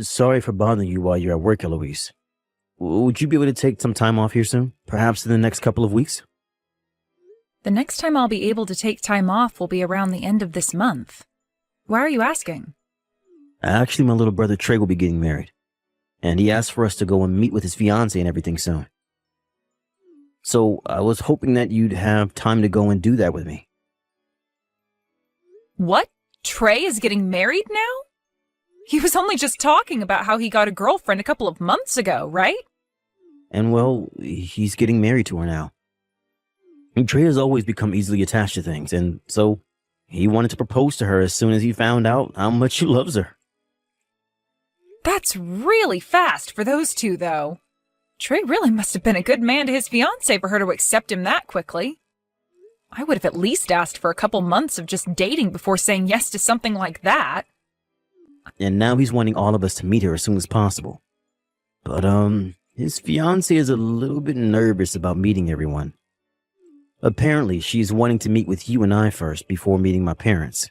Sorry for bothering you while you're at work, Eloise. Would you be able to take some time off here soon? Perhaps in the next couple of weeks? The next time I'll be able to take time off will be around the end of this month. Why are you asking? Actually, my little brother Trey will be getting married. And he asked for us to go and meet with his fiancé and everything soon. So I was hoping that you'd have time to go and do that with me. What? Trey is getting married now? He was only just talking about how he got a girlfriend a couple of months ago, right? And well, he's getting married to her now. And Trey has always become easily attached to things, and so he wanted to propose to her as soon as he found out how much he loves her. That's really fast for those two, though. Trey really must have been a good man to his fiancée for her to accept him that quickly. I would have at least asked for a couple months of just dating before saying yes to something like that. And now he's wanting all of us to meet her as soon as possible. But, his fiancée is a little bit nervous about meeting everyone. Apparently, she's wanting to meet with you and I first before meeting my parents.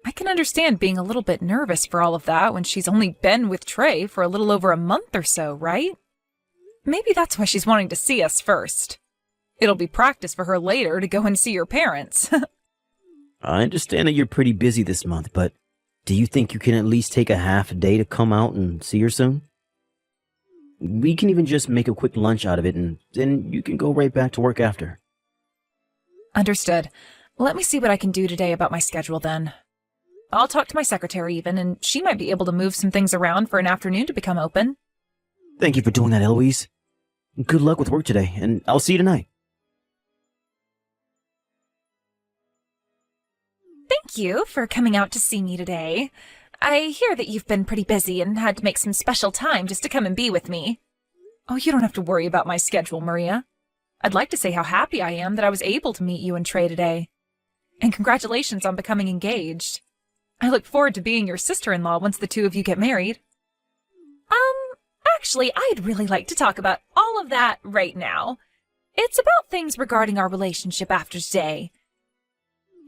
I can understand being a little bit nervous for all of that when she's only been with Trey for a little over a month or so, right? Maybe that's why she's wanting to see us first. It'll be practice for her later to go and see your parents. I understand that you're pretty busy this month, but do you think you can at least take a half a day to come out and see her soon? We can even just make a quick lunch out of it, and then you can go right back to work after. Understood. Let me see what I can do today about my schedule then. I'll talk to my secretary even, and she might be able to move some things around for an afternoon to become open. Thank you for doing that, Eloise. Good luck with work today, and I'll see you tonight. Thank you for coming out to see me today. I hear that you've been pretty busy and had to make some special time just to come and be with me. Oh, you don't have to worry about my schedule, Maria. I'd like to say how happy I am that I was able to meet you and Trey today. And congratulations on becoming engaged. I look forward to being your sister-in-law once the two of you get married. Actually, I'd really like to talk about all of that right now. It's about things regarding our relationship after today.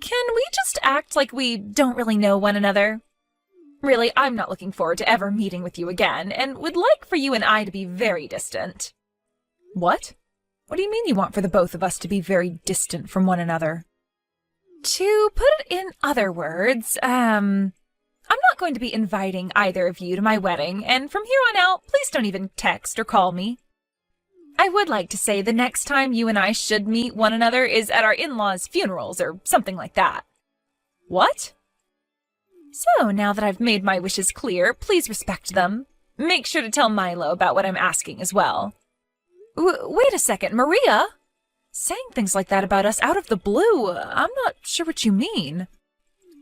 Can we just act like we don't really know one another? Really, I'm not looking forward to ever meeting with you again, and would like for you and I to be very distant. What? What do you mean you want for the both of us to be very distant from one another? To put it in other words, I'm not going to be inviting either of you to my wedding, and from here on out, please don't even text or call me. I would like to say the next time you and I should meet one another is at our in-laws' funerals or something like that. What? So, now that I've made my wishes clear, please respect them. Make sure to tell Milo about what I'm asking as well. Wait a second, Maria? Saying things like that about us out of the blue, I'm not sure what you mean.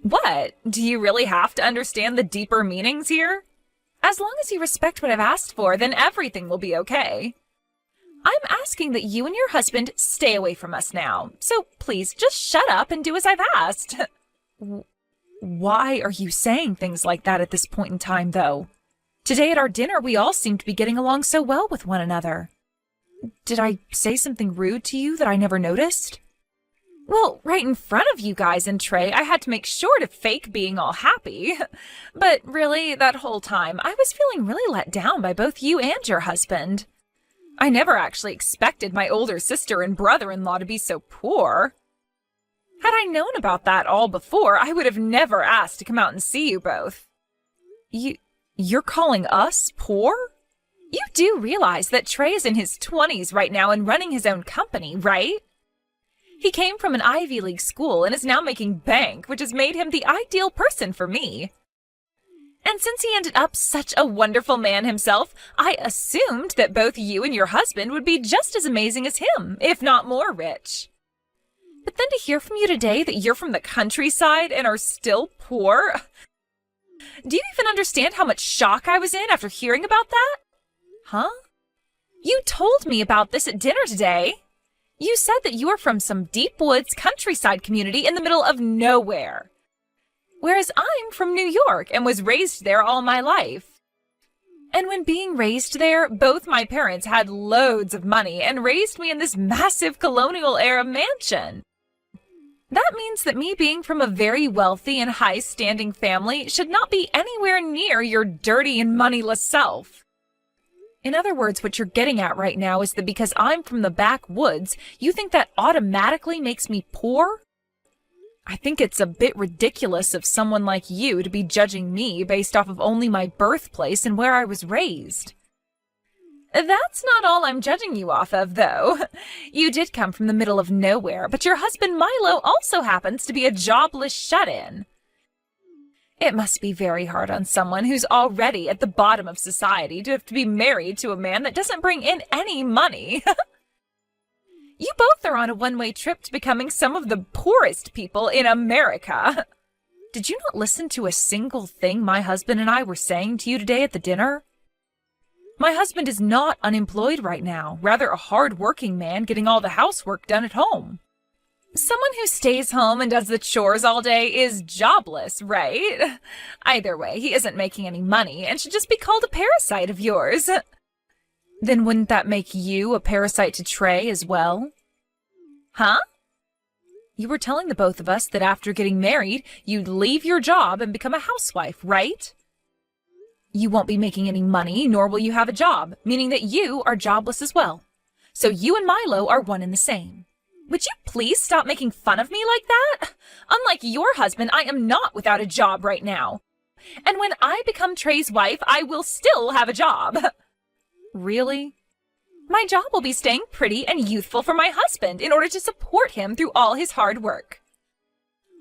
What? Do you really have to understand the deeper meanings here? As long as you respect what I've asked for, then everything will be okay. I'm asking that you and your husband stay away from us now, so please just shut up and do as I've asked. Why are you saying things like that at this point in time, though? Today at our dinner, we all seem to be getting along so well with one another. Did I say something rude to you that I never noticed? Well, right in front of you guys and Trey, I had to make sure to fake being all happy. But really, that whole time, I was feeling really let down by both you and your husband. I never actually expected my older sister and brother-in-law to be so poor. Had I known about that all before, I would have never asked to come out and see you both. You're calling us poor? You do realize that Trey is in his 20s right now and running his own company, right? He came from an Ivy League school and is now making bank, which has made him the ideal person for me. And since he ended up such a wonderful man himself, I assumed that both you and your husband would be just as amazing as him, if not more rich. But then to hear from you today that you're from the countryside and are still poor, do you even understand how much shock I was in after hearing about that? Huh? You told me about this at dinner today. You said that you are from some deep woods countryside community in the middle of nowhere. Whereas I'm from New York and was raised there all my life. And when being raised there, both my parents had loads of money and raised me in this massive colonial-era mansion. That means that me being from a very wealthy and high-standing family should not be anywhere near your dirty and moneyless self. In other words, what you're getting at right now is that because I'm from the backwoods, you think that automatically makes me poor? I think it's a bit ridiculous of someone like you to be judging me based off of only my birthplace and where I was raised. That's not all I'm judging you off of, though. You did come from the middle of nowhere, but your husband Milo also happens to be a jobless shut-in. It must be very hard on someone who's already at the bottom of society to have to be married to a man that doesn't bring in any money. You both are on a one-way trip to becoming some of the poorest people in America. Did you not listen to a single thing my husband and I were saying to you today at the dinner? My husband is not unemployed right now, rather a hard-working man getting all the housework done at home. Someone who stays home and does the chores all day is jobless, right? Either way, he isn't making any money and should just be called a parasite of yours. Then wouldn't that make you a parasite to Trey as well? Huh? You were telling the both of us that after getting married, you'd leave your job and become a housewife, right? You won't be making any money, nor will you have a job, meaning that you are jobless as well. So you and Milo are one and the same. Would you please stop making fun of me like that? Unlike your husband, I am not without a job right now. And when I become Trey's wife, I will still have a job. Really? My job will be staying pretty and youthful for my husband in order to support him through all his hard work.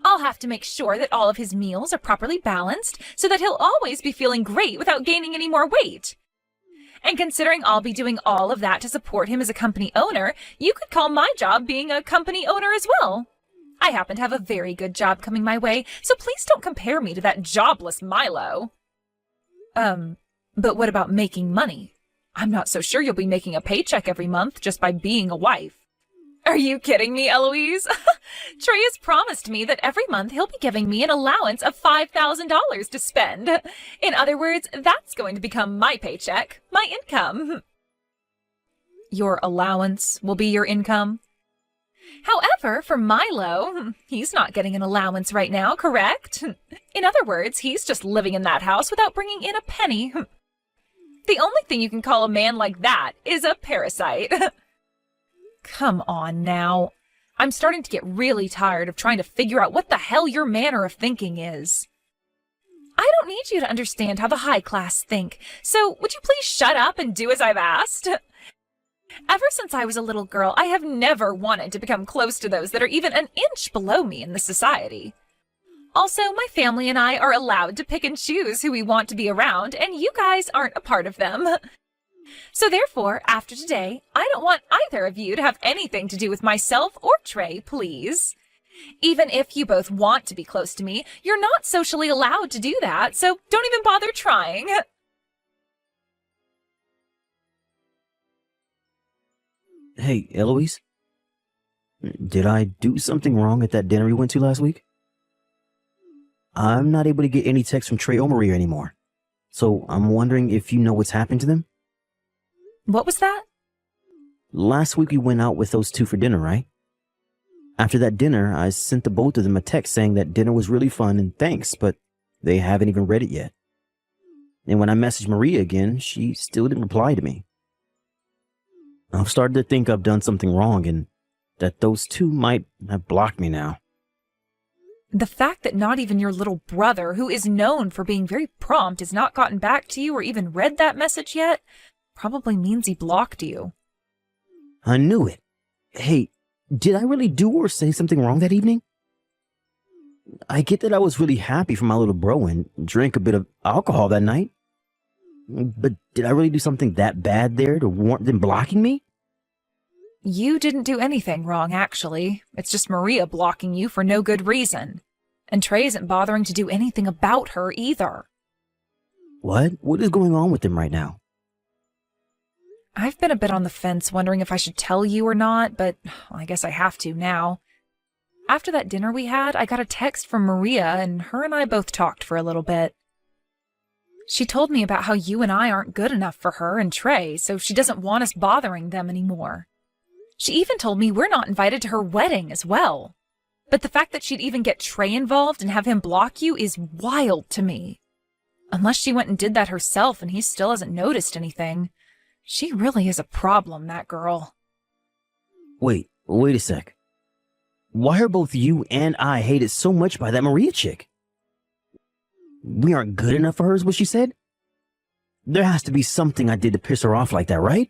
I'll have to make sure that all of his meals are properly balanced so that he'll always be feeling great without gaining any more weight. And considering I'll be doing all of that to support him as a company owner, you could call my job being a company owner as well. I happen to have a very good job coming my way, so please don't compare me to that jobless Milo. But what about making money? I'm not so sure you'll be making a paycheck every month just by being a wife. Are you kidding me, Eloise? Trey has promised me that every month he'll be giving me an allowance of $5,000 to spend. In other words, that's going to become my paycheck, my income. Your allowance will be your income? However, for Milo, he's not getting an allowance right now, correct? In other words, he's just living in that house without bringing in a penny. The only thing you can call a man like that is a parasite. Come on now. I'm starting to get really tired of trying to figure out what the hell your manner of thinking is. I don't need you to understand how the high class think, so would you please shut up and do as I've asked? Ever since I was a little girl, I have never wanted to become close to those that are even an inch below me in this society. Also, my family and I are allowed to pick and choose who we want to be around, and you guys aren't a part of them. So therefore, after today, I don't want either of you to have anything to do with myself or Trey, please. Even if you both want to be close to me, you're not socially allowed to do that, so don't even bother trying. Hey, Eloise? Did I do something wrong at that dinner we went to last week? I'm not able to get any text from Trey or Maria anymore. So I'm wondering if you know what's happened to them? What was that? Last week we went out with those two for dinner, right? After that dinner, I sent the both of them a text saying that dinner was really fun and thanks, but they haven't even read it yet. And when I messaged Maria again, she still didn't reply to me. I've started to think I've done something wrong and that those two might have blocked me now. The fact that not even your little brother, who is known for being very prompt, has not gotten back to you or even read that message yet, probably means he blocked you. I knew it. Hey, did I really do or say something wrong that evening? I get that I was really happy for my little bro and drank a bit of alcohol that night. But did I really do something that bad there to warrant them blocking me? You didn't do anything wrong, actually. It's just Maria blocking you for no good reason. And Trey isn't bothering to do anything about her either. What? What is going on with them right now? I've been a bit on the fence wondering if I should tell you or not, but I guess I have to now. After that dinner we had, I got a text from Maria, and her and I both talked for a little bit. She told me about how you and I aren't good enough for her and Trey, so she doesn't want us bothering them anymore. She even told me we're not invited to her wedding as well. But the fact that she'd even get Trey involved and have him block you is wild to me. Unless she went and did that herself and he still hasn't noticed anything. She really is a problem, that girl. Wait a sec. Why are both you and I hated so much by that Maria chick? We aren't good enough for her, is what she said? There has to be something I did to piss her off like that, right?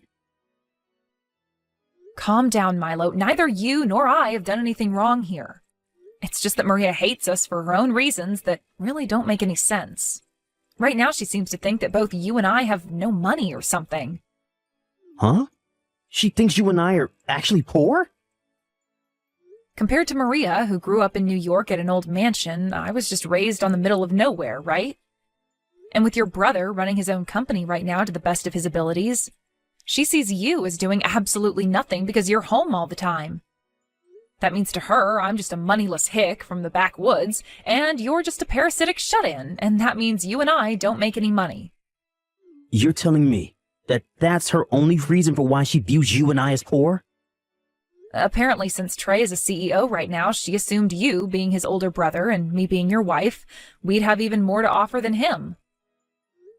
Calm down, Milo. Neither you nor I have done anything wrong here. It's just that Maria hates us for her own reasons that really don't make any sense. Right now she seems to think that both you and I have no money or something. Huh? She thinks you and I are actually poor? Compared to Maria, who grew up in New York at an old mansion, I was just raised on the middle of nowhere, right? And with your brother running his own company right now to the best of his abilities, she sees you as doing absolutely nothing because you're home all the time. That means to her, I'm just a moneyless hick from the backwoods, and you're just a parasitic shut-in, and that means you and I don't make any money. You're telling me that that's her only reason for why she views you and I as poor? Apparently, since Trey is a CEO right now, she assumed you, being his older brother and me being your wife, we'd have even more to offer than him.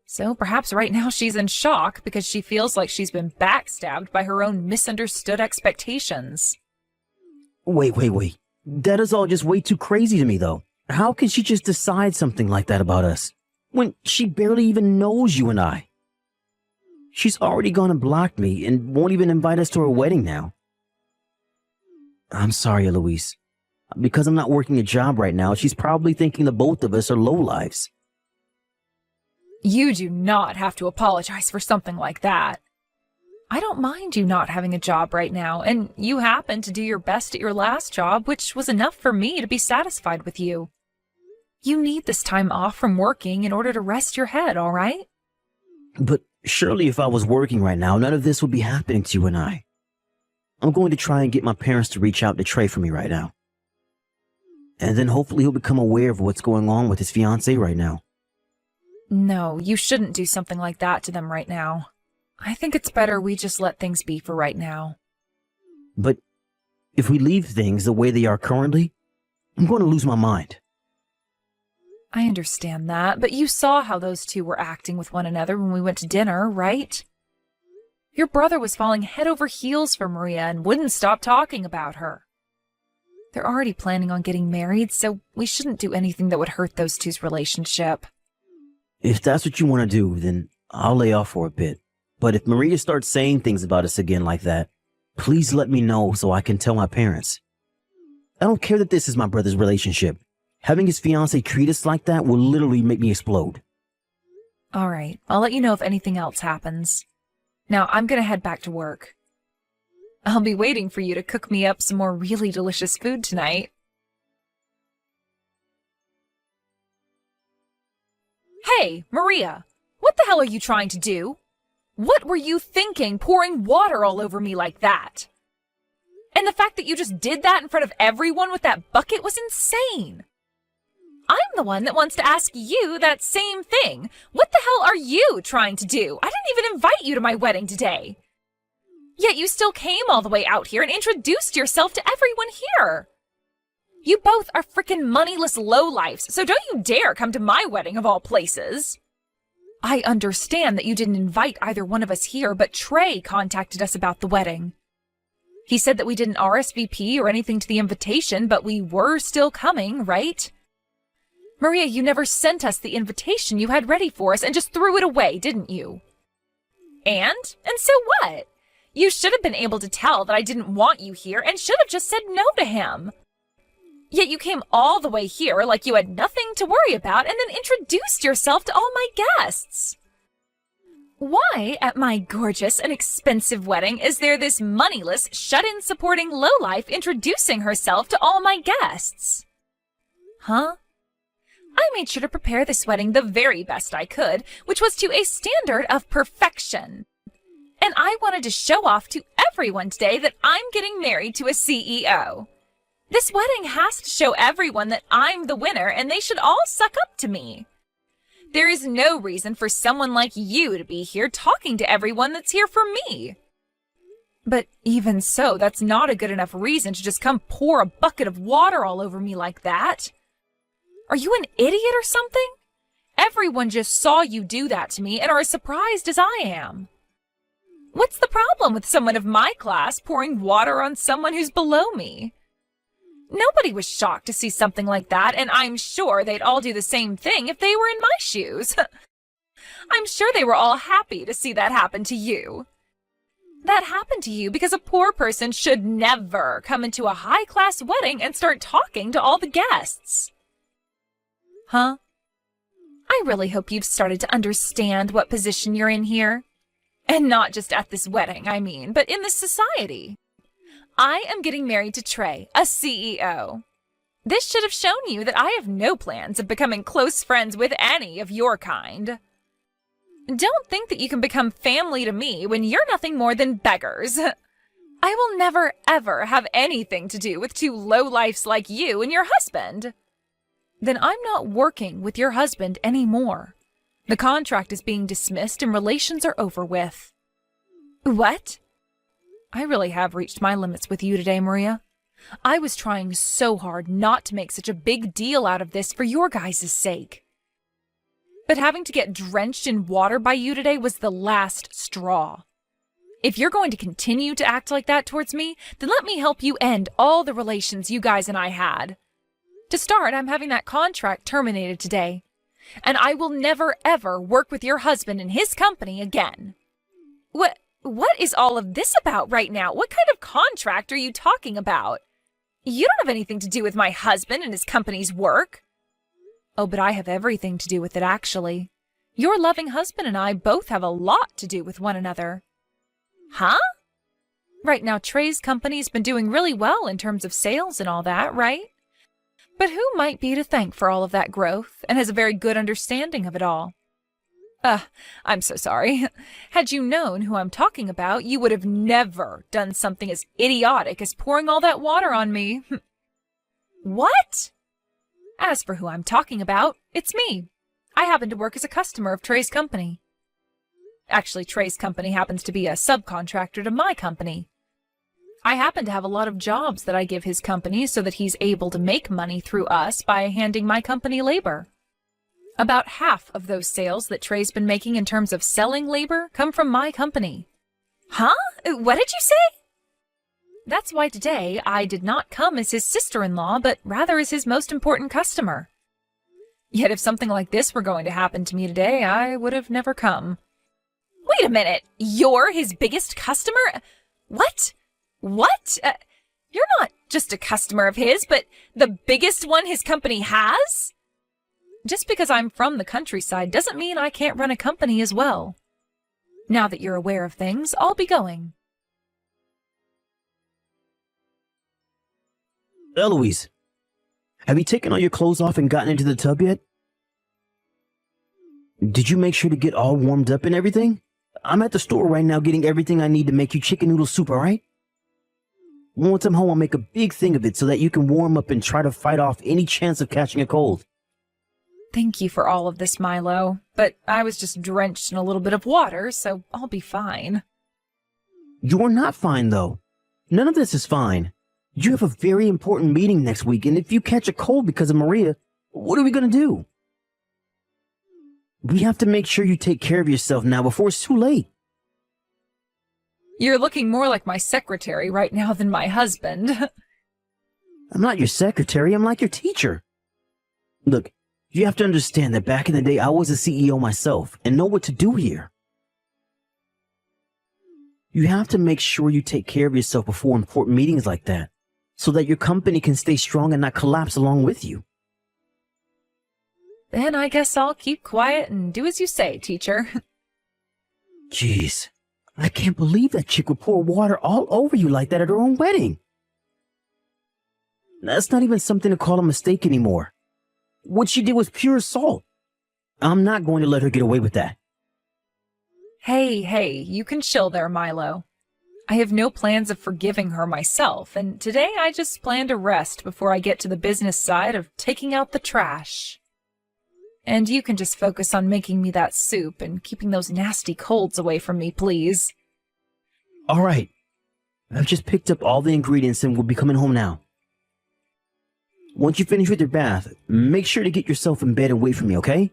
So perhaps right now she's in shock because she feels like she's been backstabbed by her own misunderstood expectations. Wait. That is all just way too crazy to me, though. How can she just decide something like that about us when she barely even knows you and I? She's already gone and blocked me and won't even invite us to her wedding now. I'm sorry, Eloise. Because I'm not working a job right now, she's probably thinking the both of us are lowlives. You do not have to apologize for something like that. I don't mind you not having a job right now, and you happened to do your best at your last job, which was enough for me to be satisfied with you. You need this time off from working in order to rest your head, all right? But surely if I was working right now, none of this would be happening to you and I. I'm going to try and get my parents to reach out to Trey for me right now. And then hopefully he'll become aware of what's going on with his fiancé right now. No, you shouldn't do something like that to them right now. I think it's better we just let things be for right now. But if we leave things the way they are currently, I'm going to lose my mind. I understand that, but you saw how those two were acting with one another when we went to dinner, right? Your brother was falling head over heels for Maria and wouldn't stop talking about her. They're already planning on getting married, so we shouldn't do anything that would hurt those two's relationship. If that's what you want to do, then I'll lay off for a bit. But if Maria starts saying things about us again like that, please let me know so I can tell my parents. I don't care that this is my brother's relationship. Having his fiancée treat us like that will literally make me explode. All right, I'll let you know if anything else happens. Now, I'm gonna head back to work. I'll be waiting for you to cook me up some more really delicious food tonight. Hey, Maria, what the hell are you trying to do? What were you thinking, pouring water all over me like that? And the fact that you just did that in front of everyone with that bucket was insane. I'm the one that wants to ask you that same thing. What the hell are you trying to do? I didn't even invite you to my wedding today. Yet you still came all the way out here and introduced yourself to everyone here. You both are frickin' moneyless lowlifes, so don't you dare come to my wedding of all places. I understand that you didn't invite either one of us here, but Trey contacted us about the wedding. He said that we didn't RSVP or anything to the invitation, but we were still coming, right? Maria, you never sent us the invitation you had ready for us and just threw it away, didn't you? And so what? You should have been able to tell that I didn't want you here and should have just said no to him. Yet you came all the way here like you had nothing to worry about and then introduced yourself to all my guests. Why, at my gorgeous and expensive wedding, is there this moneyless, shut-in supporting lowlife introducing herself to all my guests? Huh? I made sure to prepare this wedding the very best I could, which was to a standard of perfection. And I wanted to show off to everyone today that I'm getting married to a CEO. This wedding has to show everyone that I'm the winner and they should all suck up to me. There is no reason for someone like you to be here talking to everyone that's here for me. But even so, that's not a good enough reason to just come pour a bucket of water all over me like that. Are you an idiot or something? Everyone just saw you do that to me and are as surprised as I am. What's the problem with someone of my class pouring water on someone who's below me? Nobody was shocked to see something like that, and I'm sure they'd all do the same thing if they were in my shoes. I'm sure they were all happy to see that happen to you. That happened to you because a poor person should never come into a high-class wedding and start talking to all the guests. Huh? I really hope you've started to understand what position you're in here. And not just at this wedding, I mean, but in this society. I am getting married to Trey, a CEO. This should have shown you that I have no plans of becoming close friends with any of your kind. Don't think that you can become family to me when you're nothing more than beggars. I will never, ever have anything to do with two lowlifes like you and your husband. Then I'm not working with your husband anymore. The contract is being dismissed and relations are over with. What? I really have reached my limits with you today, Maria. I was trying so hard not to make such a big deal out of this for your guys' sake. But having to get drenched in water by you today was the last straw. If you're going to continue to act like that towards me, then let me help you end all the relations you guys and I had. To start, I'm having that contract terminated today. And I will never, ever work with your husband and his company again. What is all of this about right now? What kind of contract are you talking about? You don't have anything to do with my husband and his company's work. Oh, but I have everything to do with it, actually. Your loving husband and I both have a lot to do with one another. Huh? Right now, Trey's company's been doing really well in terms of sales and all that, right? But who might be to thank for all of that growth and has a very good understanding of it all? I'm so sorry. Had you known who I'm talking about, you would have never done something as idiotic as pouring all that water on me. What? As for who I'm talking about, it's me. I happen to work as a customer of Trey's company. Actually, Trey's company happens to be a subcontractor to my company. I happen to have a lot of jobs that I give his company so that he's able to make money through us by handing my company labor. About half of those sales that Trey's been making in terms of selling labor come from my company. Huh? What did you say? That's why today I did not come as his sister-in-law, but rather as his most important customer. Yet if something like this were going to happen to me today, I would have never come. Wait a minute, you're his biggest customer? What? What? You're not just a customer of his, but the biggest one his company has? Just because I'm from the countryside doesn't mean I can't run a company as well. Now that you're aware of things, I'll be going. Eloise, have you taken all your clothes off and gotten into the tub yet? Did you make sure to get all warmed up and everything? I'm at the store right now getting everything I need to make you chicken noodle soup, alright? Once I'm home, I'll make a big thing of it so that you can warm up and try to fight off any chance of catching a cold. Thank you for all of this, Milo, but I was just drenched in a little bit of water, so I'll be fine. You're not fine, though. None of this is fine. You have a very important meeting next week, and if you catch a cold because of Maria, what are we going to do? We have to make sure you take care of yourself now before it's too late. You're looking more like my secretary right now than my husband. I'm not your secretary, I'm like your teacher. Look, you have to understand that back in the day I was a CEO myself and know what to do here. You have to make sure you take care of yourself before important meetings like that, so that your company can stay strong and not collapse along with you. Then I guess I'll keep quiet and do as you say, teacher. Jeez, I can't believe that chick would pour water all over you like that at her own wedding. That's not even something to call a mistake anymore. What she did was pure assault. I'm not going to let her get away with that. Hey, you can chill there, Milo. I have no plans of forgiving her myself, and today I just plan to rest before I get to the business side of taking out the trash. And you can just focus on making me that soup and keeping those nasty colds away from me, please. All right. I've just picked up all the ingredients and will be coming home now. Once you finish with your bath, make sure to get yourself in bed and wait for me, okay?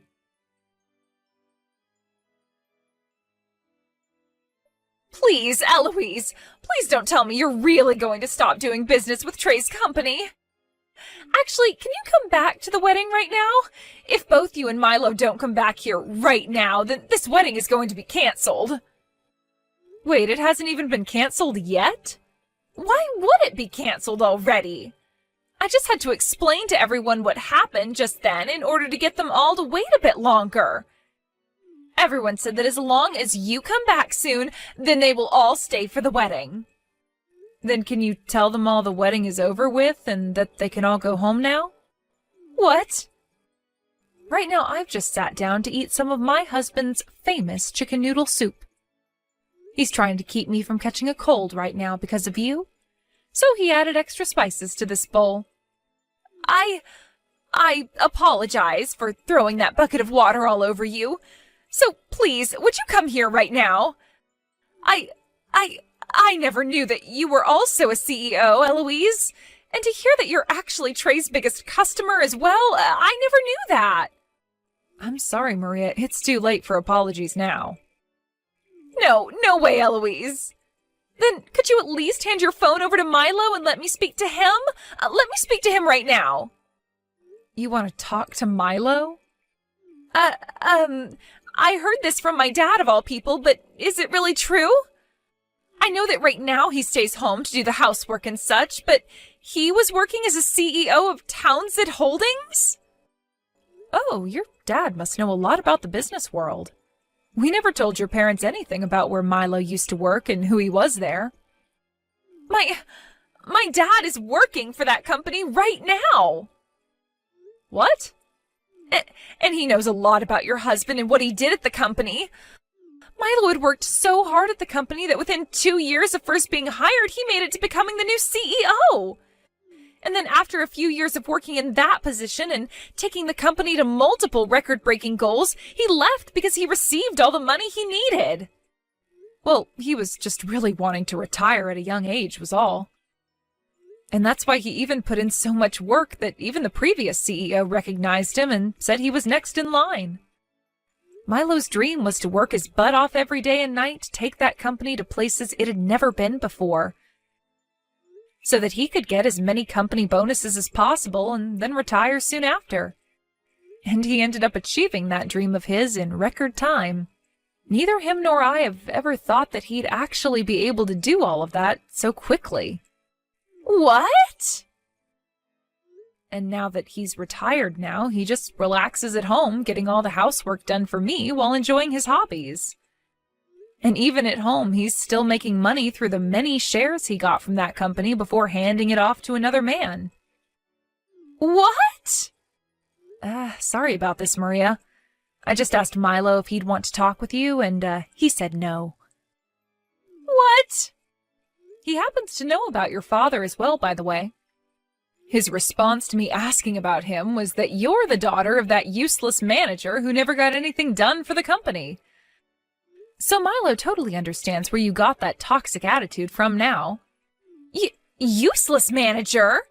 Please, Eloise, please don't tell me you're really going to stop doing business with Trey's company. Actually, can you come back to the wedding right now? If both you and Milo don't come back here right now, then this wedding is going to be canceled. Wait, it hasn't even been canceled yet? Why would it be canceled already? I just had to explain to everyone what happened just then in order to get them all to wait a bit longer. Everyone said that as long as you come back soon, then they will all stay for the wedding. Then can you tell them all the wedding is over with and that they can all go home now? What? Right now I've just sat down to eat some of my husband's famous chicken noodle soup. He's trying to keep me from catching a cold right now because of you. So he added extra spices to this bowl. I apologize for throwing that bucket of water all over you. So please, would you come here right now? I never knew that you were also a CEO, Eloise. And to hear that you're actually Trey's biggest customer as well, I never knew that. I'm sorry, Maria. It's too late for apologies now. No way, Eloise. Then could you at least hand your phone over to Milo and let me speak to him? Let me speak to him right now. You want to talk to Milo? I heard this from my dad of all people, but is it really true? I know that right now he stays home to do the housework and such, but he was working as a CEO of Townsend Holdings? Oh, your dad must know a lot about the business world. We never told your parents anything about where Milo used to work and who he was there. My dad is working for that company right now. What? And he knows a lot about your husband and what he did at the company. Milo had worked so hard at the company that within 2 years of first being hired, he made it to becoming the new CEO. And then after a few years of working in that position and taking the company to multiple record-breaking goals, he left because he received all the money he needed. Well, he was just really wanting to retire at a young age was all. And that's why he even put in so much work that even the previous CEO recognized him and said he was next in line. Milo's dream was to work his butt off every day and night to take that company to places it had never been before, so that he could get as many company bonuses as possible and then retire soon after. And he ended up achieving that dream of his in record time. Neither him nor I have ever thought that he'd actually be able to do all of that so quickly. What? And now that he's retired now, he just relaxes at home, getting all the housework done for me while enjoying his hobbies. And even at home, he's still making money through the many shares he got from that company before handing it off to another man. What? Sorry about this, Maria. I just asked Milo if he'd want to talk with you, and he said no. What? He happens to know about your father as well, by the way. His response to me asking about him was that you're the daughter of that useless manager who never got anything done for the company. So Milo totally understands where you got that toxic attitude from now. Useless manager?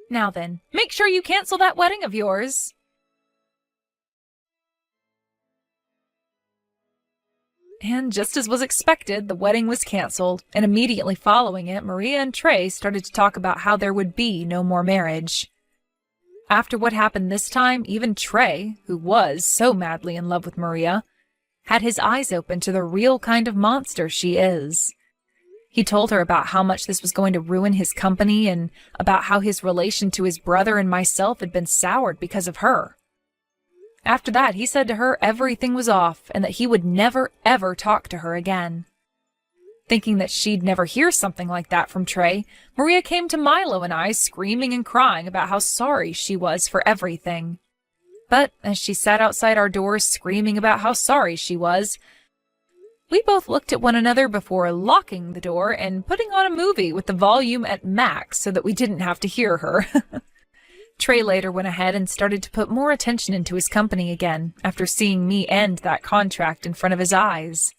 Now then, make sure you cancel that wedding of yours. And just as was expected, the wedding was canceled, and immediately following it, Maria and Trey started to talk about how there would be no more marriage. After what happened this time, even Trey, who was so madly in love with Maria, had his eyes open to the real kind of monster she is. He told her about how much this was going to ruin his company and about how his relation to his brother and myself had been soured because of her. After that, he said to her everything was off and that he would never, ever talk to her again. Thinking that she'd never hear something like that from Trey, Maria came to Milo and I screaming and crying about how sorry she was for everything. But as she sat outside our doors screaming about how sorry she was, we both looked at one another before locking the door and putting on a movie with the volume at max so that we didn't have to hear her. Trey later went ahead and started to put more attention into his company again after seeing me end that contract in front of his eyes.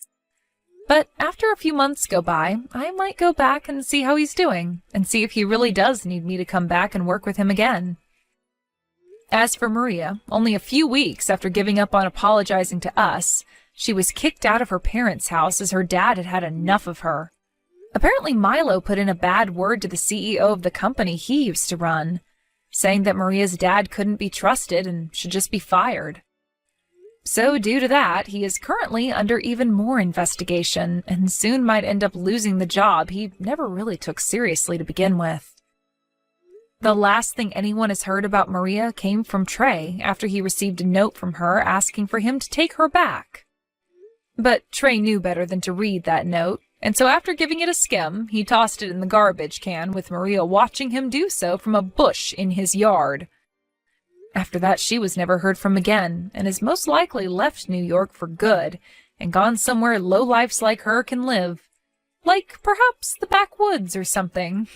But after a few months go by, I might go back and see how he's doing, and see if he really does need me to come back and work with him again. As for Maria, only a few weeks after giving up on apologizing to us, she was kicked out of her parents' house as her dad had had enough of her. Apparently Milo put in a bad word to the CEO of the company he used to run, saying that Maria's dad couldn't be trusted and should just be fired. So due to that, he is currently under even more investigation and soon might end up losing the job he never really took seriously to begin with. The last thing anyone has heard about Maria came from Trey after he received a note from her asking for him to take her back. But Trey knew better than to read that note, and so after giving it a skim, he tossed it in the garbage can with Maria watching him do so from a bush in his yard. After that, she was never heard from again, and has most likely left New York for good and gone somewhere lowlifes like her can live. Like perhaps the backwoods or something.